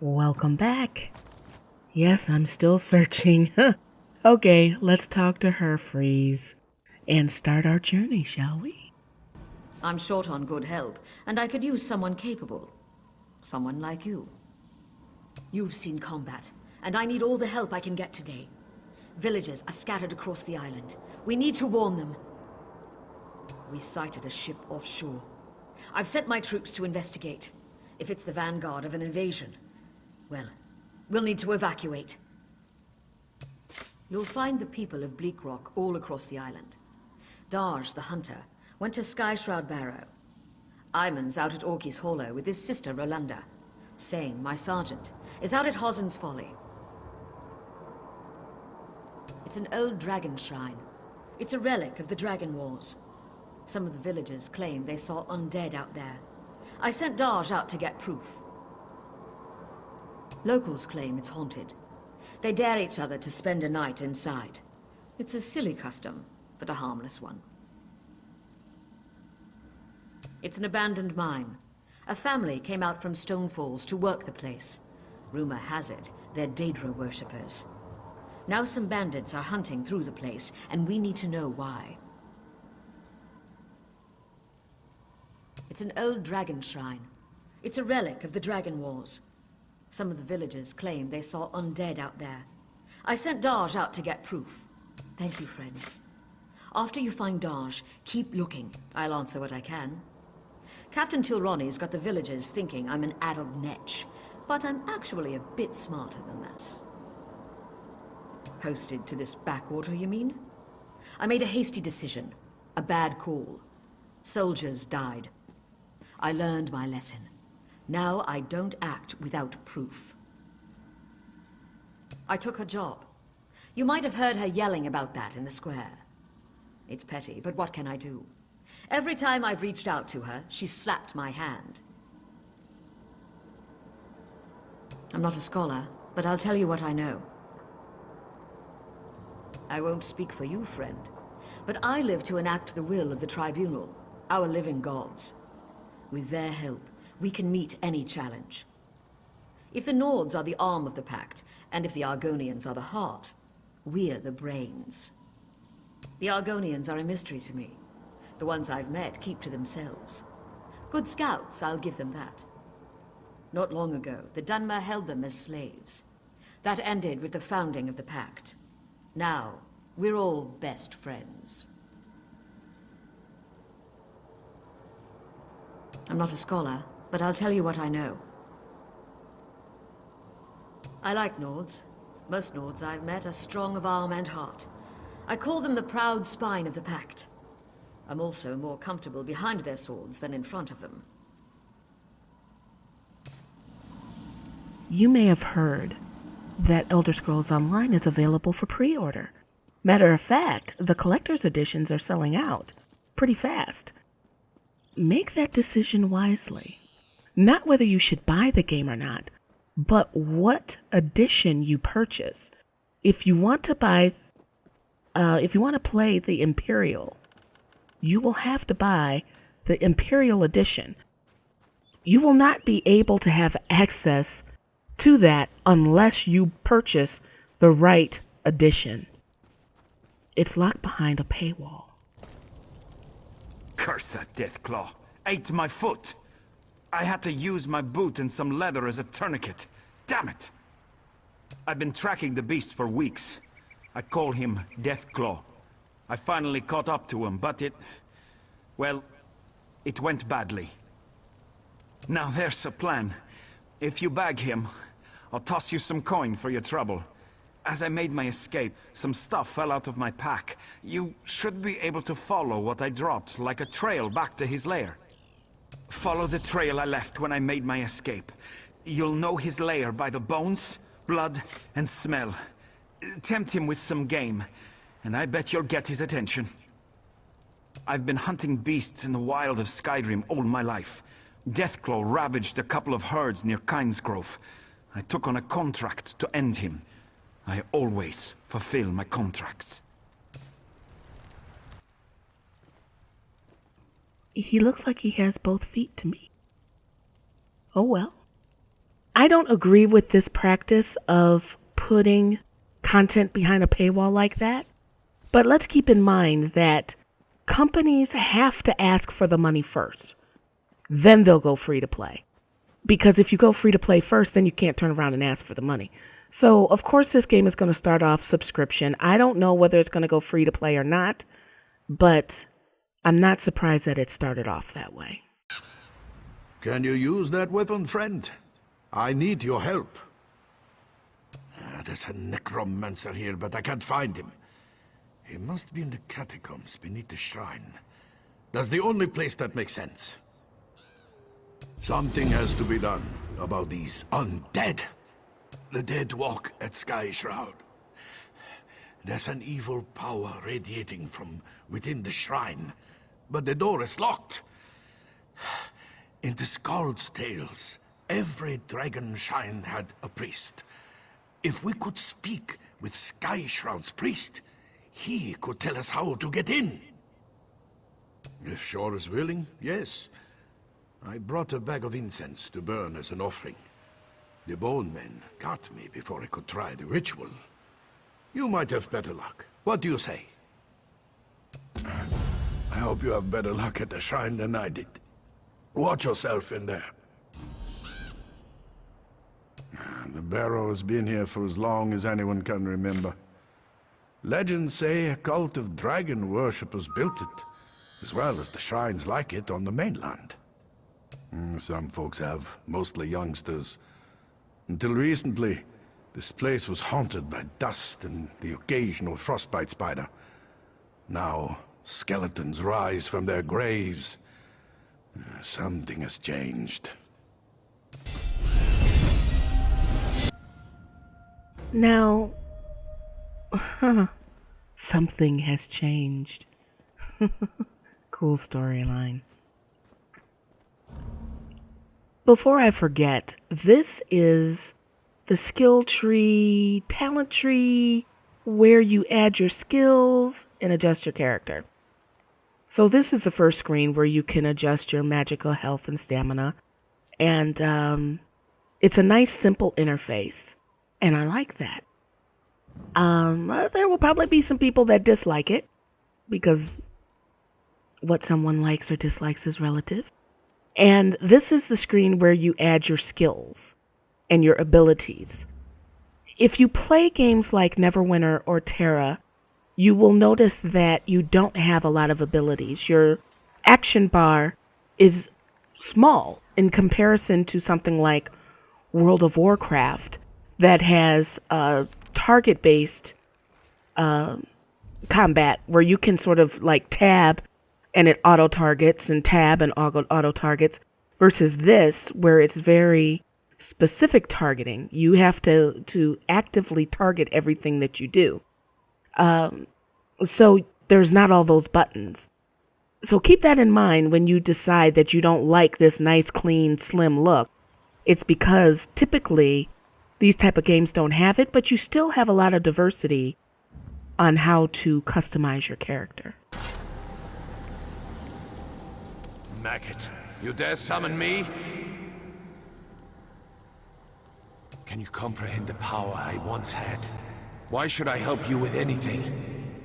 Welcome back. Yes, I'm still searching. Okay, let's talk to her, Freeze, and start our journey, shall we? I'm short on good help, and I could use someone capable. Someone like you. You've seen combat, and I need all the help I can get today. Villagers are scattered across the island. We need to warn them. We sighted a ship offshore. I've sent my troops to investigate. If it's the vanguard of an invasion, well, we'll need to evacuate. You'll find the people of Bleak Rock all across the island. Darj, the hunter, went to Skyshroud Barrow. Iman's out at Orky's Hollow with his sister Rolanda. Sane, my sergeant, is out at Hossen's Folly. It's an old dragon shrine. It's a relic of the Dragon Wars. Some of the villagers claim they saw undead out there. I sent Darj out to get proof. Locals claim it's haunted. They dare each other to spend a night inside. It's a silly custom, but a harmless one. It's an abandoned mine. A family came out from Stone Falls to work the place. Rumor has it, they're Daedra worshippers. Now some bandits are hunting through the place, and we need to know why. It's an old dragon shrine. It's a relic of the Dragon Wars. Some of the villagers claim they saw undead out there. I sent Darj out to get proof. Thank you, friend. After you find Darj, keep looking. I'll answer what I can. Captain Tilroni's got the villagers thinking I'm an addled netch, but I'm actually a bit smarter than that. Posted to this backwater, you mean? I made a hasty decision. A bad call. Soldiers died. I learned my lesson. Now I don't act without proof. I took her job. You might have heard her yelling about that in the square. It's petty, but what can I do? Every time I've reached out to her, she's slapped my hand. I'm not a scholar, but I'll tell you what I know. I won't speak for you, friend, but I live to enact the will of the Tribunal, our living gods. With their help, we can meet any challenge. If the Nords are the arm of the Pact, and if the Argonians are the heart, we're the brains. The Argonians are a mystery to me. The ones I've met keep to themselves. Good scouts, I'll give them that. Not long ago, the Dunmer held them as slaves. That ended with the founding of the Pact. Now, we're all best friends. I'm not a scholar, but I'll tell you what I know. I like Nords. Most Nords I've met are strong of arm and heart. I call them the proud spine of the Pact. I'm also more comfortable behind their swords than in front of them. You may have heard that Elder Scrolls Online is available for pre-order. Matter of fact, the collector's editions are selling out pretty fast. Make that decision wisely. Not whether you should buy the game or not, but what edition you purchase. If you want to play the Imperial, you will have to buy the Imperial edition. You will not be able to have access to that unless you purchase the right edition. It's locked behind a paywall. Curse that Deathclaw. Ate my foot. I had to use my boot and some leather as a tourniquet. Damn it! I've been tracking the beast for weeks. I call him Deathclaw. I finally caught up to him, but it went badly. Now there's a plan. If you bag him, I'll toss you some coin for your trouble. As I made my escape, some stuff fell out of my pack. You should be able to follow what I dropped, like a trail back to his lair. Follow the trail I left when I made my escape. You'll know his lair by the bones, blood, and smell. Tempt him with some game, and I bet you'll get his attention. I've been hunting beasts in the wild of Skydream all my life. Deathclaw ravaged a couple of herds near Kynesgrove. I took on a contract to end him. I always fulfill my contracts. He looks like he has both feet to me. Oh well. I don't agree with this practice of putting content behind a paywall like that. But let's keep in mind that companies have to ask for the money first. Then they'll go free to play. Because if you go free to play first, then you can't turn around and ask for the money. So, of course, this game is going to start off subscription. I don't know whether it's going to go free to play or not, but I'm not surprised that it started off that way. Can you use that weapon, friend? I need your help. There's a necromancer here, but I can't find him. He must be in the catacombs beneath the shrine. That's the only place that makes sense. Something has to be done about these undead. The dead walk at Sky Shroud. There's an evil power radiating from within the shrine, but the door is locked. In the Skald's tales, every dragon shrine had a priest. If we could speak with Sky Shroud's priest, he could tell us how to get in. If Shore is willing, yes. I brought a bag of incense to burn as an offering. The bone men got me before I could try the ritual. You might have better luck. What do you say? I hope you have better luck at the shrine than I did. Watch yourself in there. The barrow has been here for as long as anyone can remember. Legends say a cult of dragon worshippers built it, as well as the shrines like it on the mainland. Some folks have, mostly youngsters. Until recently, this place was haunted by dust and the occasional frostbite spider. Now, skeletons rise from their graves. Something has changed. Now, something has changed. Cool storyline. Before I forget, this is the skill tree, talent tree, where you add your skills and adjust your character. So this is the first screen where you can adjust your magical health and stamina. And it's a nice, simple interface. And I like that. There will probably be some people that dislike it, because what someone likes or dislikes is relative. And this is the screen where you add your skills and your abilities. If you play games like Neverwinter or Terra, you will notice that you don't have a lot of abilities. Your action bar is small in comparison to something like World of Warcraft that has a target-based combat where you can sort of like tab and it auto-targets and tab and auto-targets, versus this where it's very specific targeting. You have to actively target everything that you do. So there's not all those buttons. So keep that in mind when you decide that you don't like this nice, clean, slim look. It's because typically these type of games don't have it, but you still have a lot of diversity on how to customize your character. Maggot, you dare summon me? Can you comprehend the power I once had? Why should I help you with anything?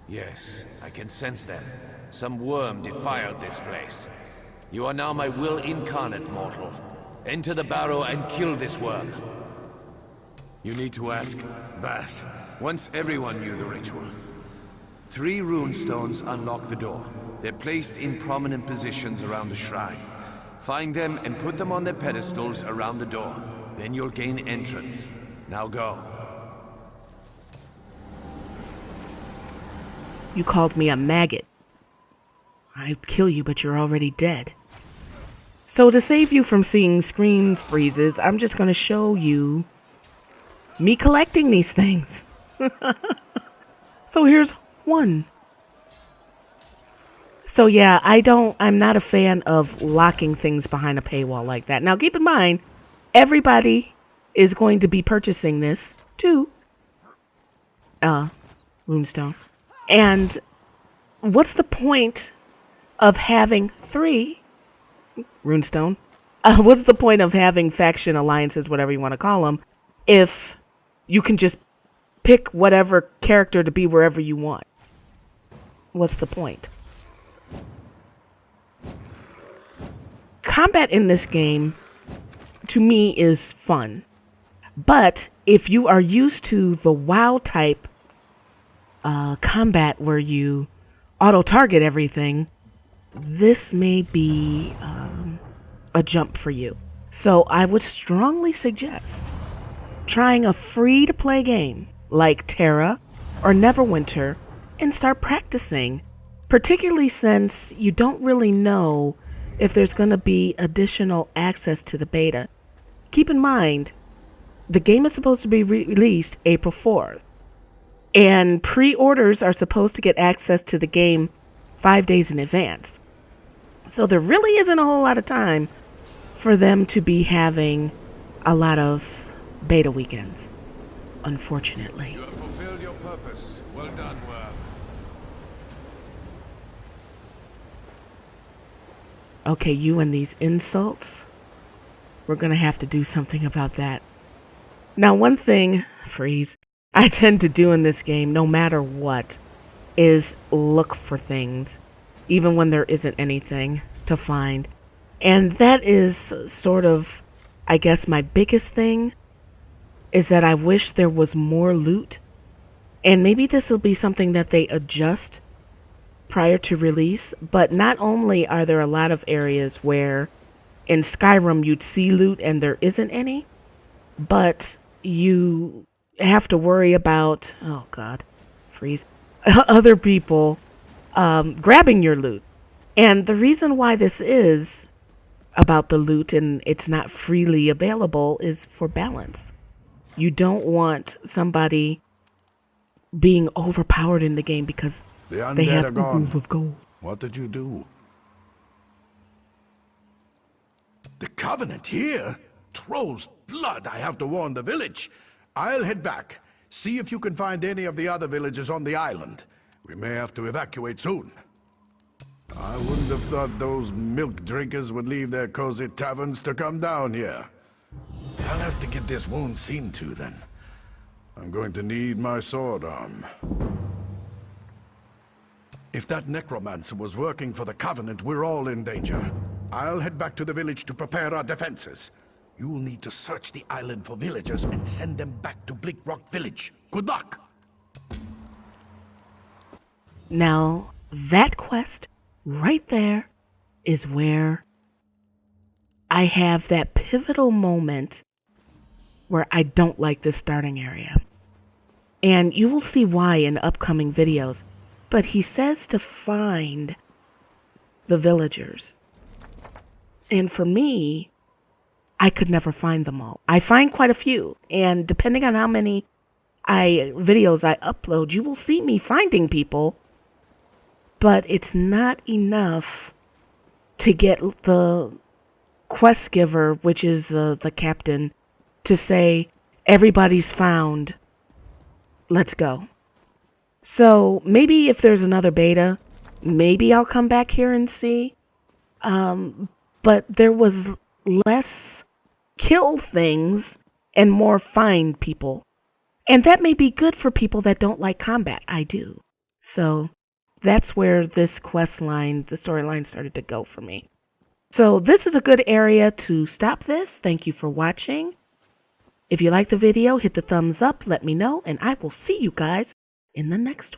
Yes, I can sense them. Some worm defiled this place. You are now my will incarnate, mortal. Enter the barrow and kill this worm. You need to ask Bath. Once everyone knew the ritual. 3 rune stones unlock the door. They're placed in prominent positions around the shrine. Find them and put them on their pedestals around the door. Then you'll gain entrance. Now go. You called me a maggot. I'd kill you, but you're already dead. So to save you from seeing screen freezes, I'm just going to show you me collecting these things. So here's one. So yeah, I'm not a fan of locking things behind a paywall like that. Now keep in mind, everybody is going to be purchasing this too. Runestone. And what's the point of having 3 runestone What's the point of having faction alliances, whatever you want to call them, if you can just pick whatever character to be wherever you want? What's the point? Combat in this game, to me, is fun. But if you are used to the WoW type combat where you auto-target everything, this may be a jump for you. So I would strongly suggest trying a free-to-play game like Terra or Neverwinter and start practicing, particularly since you don't really know if there's going to be additional access to the beta. Keep in mind, the game is supposed to be released April 4th, and pre-orders are supposed to get access to the game 5 days in advance. So there really isn't a whole lot of time for them to be having a lot of beta weekends, unfortunately. You have fulfilled your purpose. Well done, Worm. Okay, you and these insults. We're going to have to do something about that. Now, one thing, Freeze, I tend to do in this game, no matter what, is look for things, even when there isn't anything to find. And that is sort of, I guess, my biggest thing, is that I wish there was more loot. And maybe this will be something that they adjust prior to release. But not only are there a lot of areas where in Skyrim you'd see loot and there isn't any, but you have to worry about, oh God, Freeze, other people grabbing your loot. And the reason why this is about the loot and it's not freely available is for balance. You don't want somebody being overpowered in the game because The undead they have are gone. oodles of gold. What did you do? The Covenant here? Troll's blood. I have to warn the village. I'll head back. See if you can find any of the other villages on the island. We may have to evacuate soon. I wouldn't have thought those milk drinkers would leave their cozy taverns to come down here. I'll have to get this wound seen to then. I'm going to need my sword arm. If that necromancer was working for the Covenant, we're all in danger. I'll head back to the village to prepare our defenses. You'll need to search the island for villagers and send them back to Bleak Rock Village. Good luck! Now, that quest right there is where I have that pivotal moment where I don't like this starting area. And you will see why in upcoming videos. But he says to find the villagers. And for me, I could never find them all. I find quite a few. And depending on how many videos I upload, you will see me finding people. But it's not enough to get the quest giver, which is the captain, to say, everybody's found, let's go. So maybe if there's another beta, maybe I'll come back here and see. But there was less kill things and more find people. And that may be good for people that don't like combat. I do. So that's where this quest line, the storyline started to go for me. So this is a good area to stop this. Thank you for watching. If you like the video, hit the thumbs up, let me know, and I will see you guys in the next one.